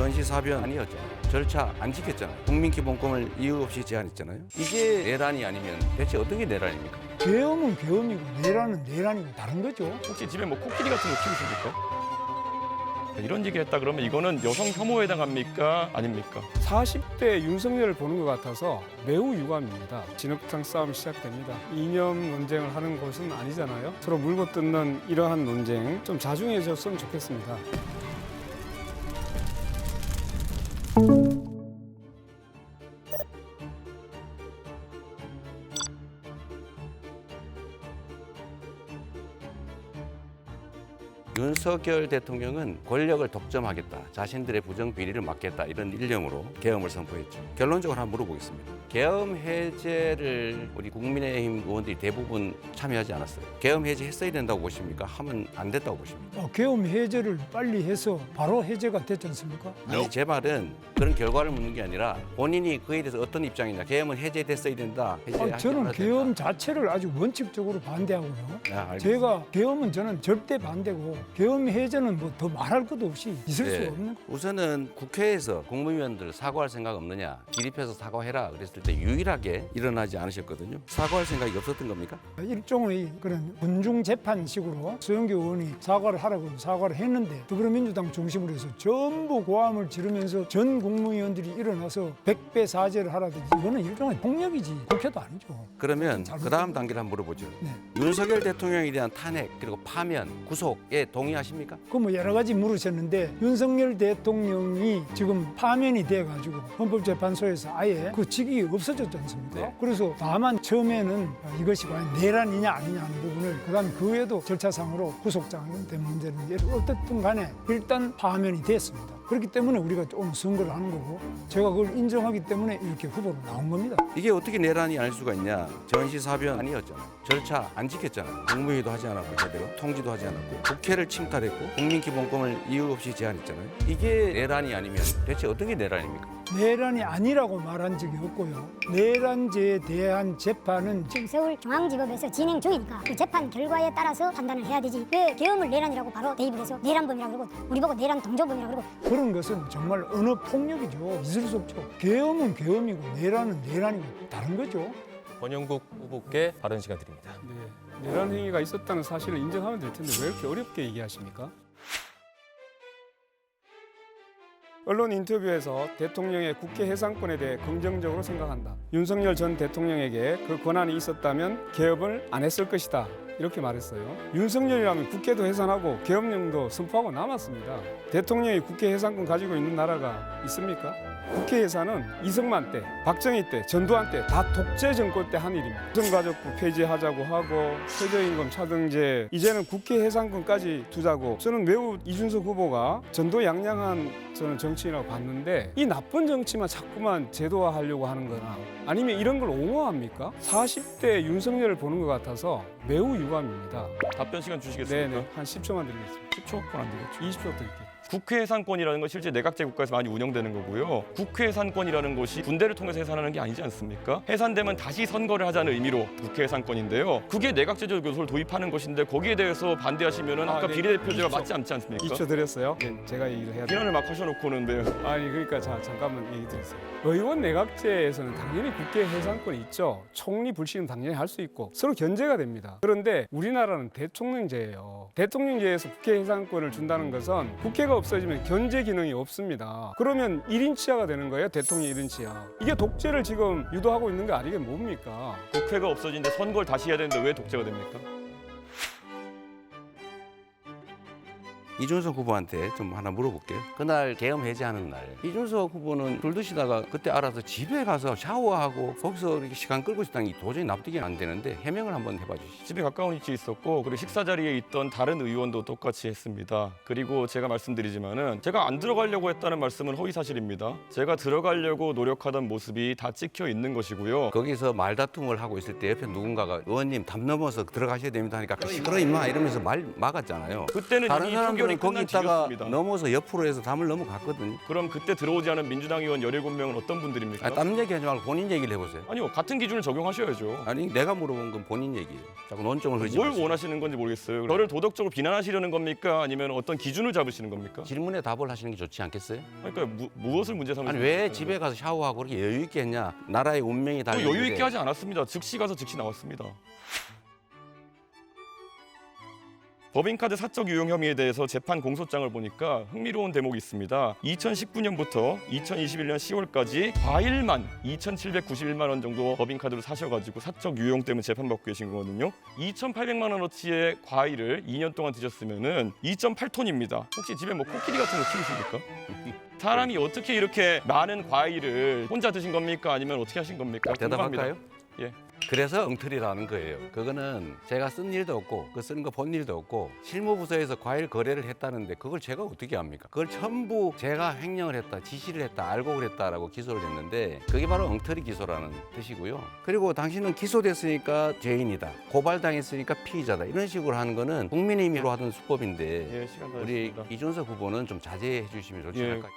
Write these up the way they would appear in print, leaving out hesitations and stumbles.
전시사변 아니었잖아요. 절차 안 지켰잖아요. 국민기본권을 이유 없이 제한했잖아요. 이게 내란이 아니면 대체 어떤 게 내란입니까? 계엄은 계엄이고 내란은 내란이고 다른 거죠. 혹시 집에 뭐 코끼리 같은 거 키우십니까? 이런 얘기를 했다 그러면 이거는 여성 혐오에 해당합니까? 아닙니까? 40대 윤석열을 보는 것 같아서 매우 유감입니다. 진흙탕 싸움이 시작됩니다. 이념 논쟁을 하는 곳은 아니잖아요. 서로 물고 뜯는 이러한 논쟁 좀 자중해졌으면 좋겠습니다. 윤석열 대통령은 권력을 독점하겠다, 자신들의 부정 비리를 막겠다 이런 일념으로 계엄을 선포했죠. 결론적으로 한번 물어보겠습니다. 계엄 해제를 우리 국민의힘 의원들이 대부분 참여하지 않았어요. 계엄 해제했어야 된다고 보십니까? 하면 안 됐다고 보십니까? 계엄 해제를 빨리 해서 바로 해제가 됐지 않습니까? 아니, 제 말은 그런 결과를 묻는 게 아니라 본인이 그에 대해서 어떤 입장이냐. 계엄은 해제됐어야 된다. 해제하지 저는 않아야 계엄 된다. 자체를 아주 원칙적으로 반대하고요. 알겠습니다. 제가 계엄은 저는 절대 반대고 계엄 해제는 뭐 더 말할 것도 없이 있을 네. 수가 없는 거. 우선은 국회에서 국무위원들 사과할 생각 없느냐, 기립해서 사과해라 그랬을 때 유일하게 일어나지 않으셨거든요. 사과할 생각이 없었던 겁니까? 일종의 그런 군중 재판식으로 수영교 의원이 사과를 하라고 사과를 했는데 더불어민주당 중심으로 해서 전부 고함을 지르면서 전 국무위원들이 일어나서 백배 사죄를 하라든지 이거는 일종의 폭력이지 국회도 아니죠. 그러면 잘못된 그 다음 단계를 한번 물어보죠. 네. 윤석열 대통령에 대한 탄핵 그리고 파면, 구속에 동의하십니까? 그 뭐 여러 가지 물으셨는데 윤석열 대통령이 지금 파면이 돼가지고 헌법재판소에서 아예 그 직이 없어졌지 않습니까? 네. 그래서 다만 처음에는 이것이 과연 내란이냐 아니냐 하는 부분을 그다음에 그 외에도 절차상으로 구속장 된 문제는 어떻든 간에 일단 파면이 됐습니다. 그렇기 때문에 우리가 오늘 선거를 하는 거고 제가 그걸 인정하기 때문에 이렇게 후보로 나온 겁니다. 이게 어떻게 내란이 아닐 수가 있냐? 전시사변 아니었잖아요. 절차 안 지켰잖아요. 국무회의도 하지 않았고 제대로 통지도 하지 않았고 국회를 침탈했고 국민기본권을 이유 없이 제한했잖아요. 이게 내란이 아니면 대체 어떤 게 내란입니까? 내란이 아니라고 말한 적이 없고요. 내란죄에 대한 재판은 지금 서울중앙지법에서 진행 중이니까 그 재판 결과에 따라서 판단을 해야 되지 왜 계엄을 내란이라고 바로 대입을 해서 내란범이라고 그러고 우리 보고 내란 동조범이라고 그러고 그런 것은 정말 언어 폭력이죠. 있을 수 없죠. 계엄은 계엄이고 내란은 내란이고 다른 거죠. 권영국 후보께 발언 시간 드립니다. 네, 내란 행위가 있었다는 사실을 인정하면 될 텐데 왜 이렇게 어렵게 얘기하십니까? 언론 인터뷰에서 대통령의 국회 해산권에 대해 긍정적으로 생각한다. 윤석열 전 대통령에게 그 권한이 있었다면 개업을 안 했을 것이다. 이렇게 말했어요. 윤석열이라면 국회도 해산하고 계엄령도 선포하고 남았습니다. 대통령이 국회 해산권 가지고 있는 나라가 있습니까? 국회 해산은 이승만 때, 박정희 때, 전두환 때 다 독재 정권 때 한 일입니다. 여성가족부 폐지하자고 하고 최저임금 차등제, 이제는 국회 해산권까지 두자고. 저는 매우 이준석 후보가 전도양양한 저는 정치인이라고 봤는데 이 나쁜 정치만 자꾸만 제도화하려고 하는 거나 아니면 이런 걸 옹호합니까? 40대 윤석열을 보는 것 같아서 매우 유감입니다. 답변 시간 주시겠습니까? 네네, 한 10초만 드리겠습니다. 10초? 그건 안 되겠죠. 20초 드릴게요. 국회 해산권이라는 건 실제 내각제 국가에서 많이 운영되는 거고요. 국회 해산권이라는 것이 군대를 통해서 해산하는 게 아니지 않습니까? 해산되면 다시 선거를 하자는 의미로 국회 해산권인데요. 그게 내각제적 요소를 도입하는 것인데 거기에 대해서 반대하시면은 아까 네. 비례대표제가 20초. 맞지 않지 않습니까? 2초 드렸어요. 네, 제가 얘기를 해야 돼요. 비난을 막 하셔놓고는 왜 아니 그러니까 잠깐만 얘기 드리세요. 의원 내각제에서는 당연히 국회 해산권이 있죠. 총리 불신은 당연히 할 수 있고 서로 견제가 됩니다. 그런데 우리나라는 대통령제예요. 대통령제에서 국회 해산권을 준다는 것은 국회가 없어지면 견제 기능이 없습니다. 그러면 1인치하가 되는 거예요. 대통령 1인치하. 이게 독재를 지금 유도하고 있는 게 아니게 뭡니까? 국회가 없어지는데 선거를 다시 해야 되는데 왜 독재가 됩니까? 이준석 후보한테 좀 하나 물어볼게요. 그날 계엄 해제하는 날 이준석 후보는 술 드시다가 그때 알아서 집에 가서 샤워하고 거기서 이렇게 시간 끌고 있다는 게 도저히 납득이 안 되는데 해명을 한번 해봐 주시죠. 집에 가까운 위치에 있었고 그리고 식사 자리에 있던 다른 의원도 똑같이 했습니다. 그리고 제가 말씀드리지만은 제가 안 들어가려고 했다는 말씀은 허위 사실입니다. 제가 들어가려고 노력하던 모습이 다 찍혀 있는 것이고요. 거기서 말다툼을 하고 있을 때 옆에 누군가가 의원님 담 넘어서 들어가셔야 됩니다 하니까 시끄러 임마 이러면서 말 막았잖아요. 그때는 다른 이미 사람들은 저는 거기 끝난 있다가 뒤였습니다. 넘어서 옆으로 해서 담을 넘어갔거든요. 그럼 그때 들어오지 않은 민주당 의원 17명은 어떤 분들입니까? 아니, 딴 얘기하지 말고 본인 얘기를 해보세요. 아니요, 같은 기준을 적용하셔야죠. 아니 내가 물어본 건 본인 얘기예요. 자꾸 논점을 흐리지 뭘 마시고. 원하시는 건지 모르겠어요. 저를 도덕적으로 비난하시려는 겁니까? 아니면 어떤 기준을 잡으시는 겁니까? 질문에 답을 하시는 게 좋지 않겠어요? 그러니까 무엇을 문제 삼으시는 아니 왜 겁니까? 집에 가서 샤워하고 그렇게 여유 있게 했냐? 나라의 운명이 달린 여유 있게 하지 않았습니다. 즉시 가서 즉시 나왔습니다. 법인카드 사적 유용 혐의에 대해서 재판 공소장을 보니까 흥미로운 대목이 있습니다. 2019년부터 2021년 10월까지 과일만 2,791만 원 정도 법인카드로 사셔가지고 사적 유용 때문에 재판받고 계신 거거든요. 2,800만 원어치의 과일을 2년 동안 드셨으면은 2.8톤입니다. 혹시 집에 뭐 코끼리 같은 거 키우십니까? 사람이 어떻게 이렇게 많은 과일을 혼자 드신 겁니까? 아니면 어떻게 하신 겁니까? 대답할까요? 궁금합니다. 예. 그래서 엉터리라는 거예요. 그거는 제가 쓴 일도 없고 그 쓴 거 본 일도 없고 실무부서에서 과일 거래를 했다는데 그걸 제가 어떻게 합니까? 그걸 전부 제가 횡령을 했다, 지시를 했다, 알고 그랬다라고 기소를 했는데 그게 바로 엉터리 기소라는 뜻이고요. 그리고 당신은 기소됐으니까 죄인이다, 고발당했으니까 피의자다 이런 식으로 하는 거는 국민의힘이 하던 수법인데 예, 시간 다 우리 됐습니다. 이준석 후보는 좀 자제해 주시면 좋지 예. 않을까요?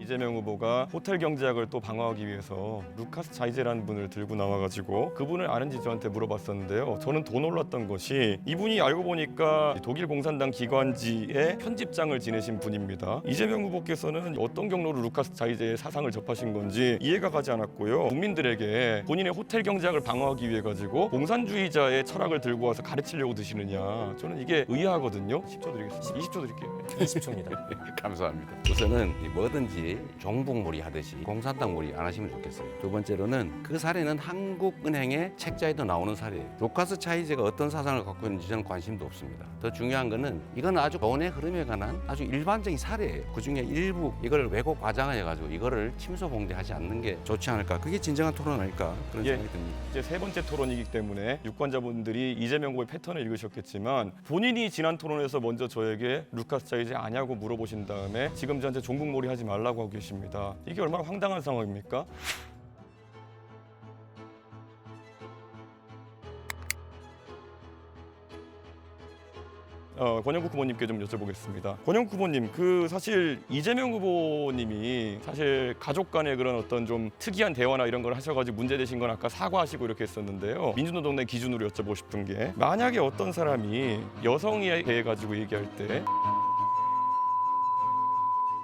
이재명 후보가 호텔 경제학을 또 방어하기 위해서 루카스 자이제라는 분을 들고 나와가지고 그분을 아는지 저한테 물어봤었는데요. 저는 더 놀랐던 것이 이분이 알고 보니까 독일 공산당 기관지의 편집장을 지내신 분입니다. 이재명 후보께서는 어떤 경로로 루카스 자이제의 사상을 접하신 건지 이해가 가지 않았고요. 국민들에게 본인의 호텔 경제학을 방어하기 위해 가지고 공산주의자의 철학을 들고 와서 가르치려고 드시느냐. 저는 이게 의아하거든요. 10초 드리겠습니다. 20초 드릴게요. 20초입니다. 감사합니다. 우선은 뭐든지 종북몰이 하듯이 공산당몰이 안 하시면 좋겠어요. 두 번째로는 그 사례는 한국은행의 책자에도 나오는 사례예요. 루카스 차이제가 어떤 사상을 갖고 있는지 저는 관심도 없습니다. 더 중요한 거는 이건 아주 돈의 흐름에 관한 아주 일반적인 사례예요. 그중에 일부 이걸 왜곡 과장해가지고 이거를 침소봉대하지 않는 게 좋지 않을까. 그게 진정한 토론 아닐까 그런 예. 생각이 듭니다. 이제 세 번째 토론이기 때문에 유권자분들이 이재명 후보의 패턴을 읽으셨겠지만 본인이 지난 토론에서 먼저 저에게 루카스 자이제 아냐고 물어보신 다음에 지금 저한테 종북몰이 하지 말라고 하고 계십니다. 이게 얼마나 황당한 상황입니까? 권영국 후보님께 좀 여쭤보겠습니다. 권영국 후보님, 그 사실 이재명 후보님이 사실 가족 간의 그런 어떤 좀 특이한 대화나 이런 걸 하셔가지고 문제되신 건 아까 사과하시고 이렇게 했었는데요. 민주노동 내 기준으로 여쭤보고 싶은 게 만약에 어떤 사람이 여성에 대해 가지고 얘기할 때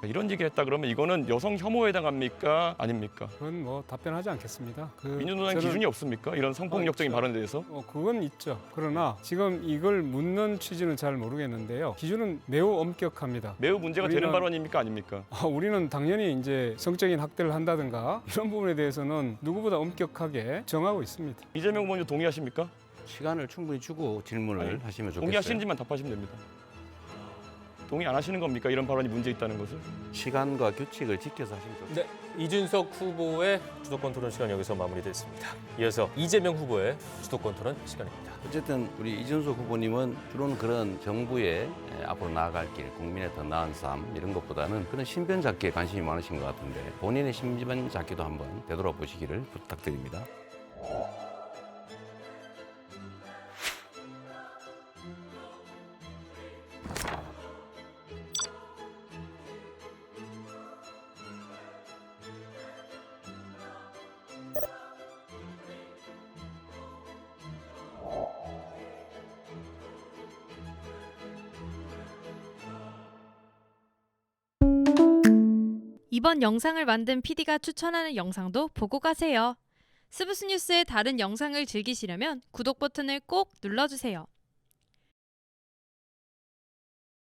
이런 얘기를 했다 그러면 이거는 여성 혐오에 해당합니까? 아닙니까? 그건 뭐 답변하지 않겠습니다. 민주노당 저는- 기준이 없습니까? 이런 성폭력적인 있죠. 발언에 대해서? 그건 있죠. 그러나 지금 이걸 묻는 취지는 잘 모르겠는데요. 기준은 매우 엄격합니다. 매우 문제가 되는 우리는- 발언입니까? 아닙니까? 우리는 당연히 이제 성적인 학대를 한다든가 이런 부분에 대해서는 누구보다 엄격하게 정하고 있습니다. 이재명 후보님 동의하십니까? 시간을 충분히 주고 질문을 아니, 하시면 좋겠어요. 동의하시는지만 답하시면 됩니다. 동의 안 하시는 겁니까? 이런 발언이 문제 있다는 것을? 시간과 규칙을 지켜서 하시면 좋겠어요. 네, 이준석 후보의 주도권 토론 시간 여기서 마무리됐습니다. 이어서 이재명 후보의 주도권 토론 시간입니다. 어쨌든 우리 이준석 후보님은 주로는 그런 정부의 앞으로 나아갈 길, 국민의 더 나은 삶 이런 것보다는 그런 신변 잡기에 관심이 많으신 것 같은데 본인의 신변 잡기도 한번 되돌아보시기를 부탁드립니다. 이번 영상을 만든 PD가 추천하는 영상도 보고 가세요. 스브스 뉴스의 다른 영상을 즐기시려면 구독 버튼을 꼭 눌러주세요.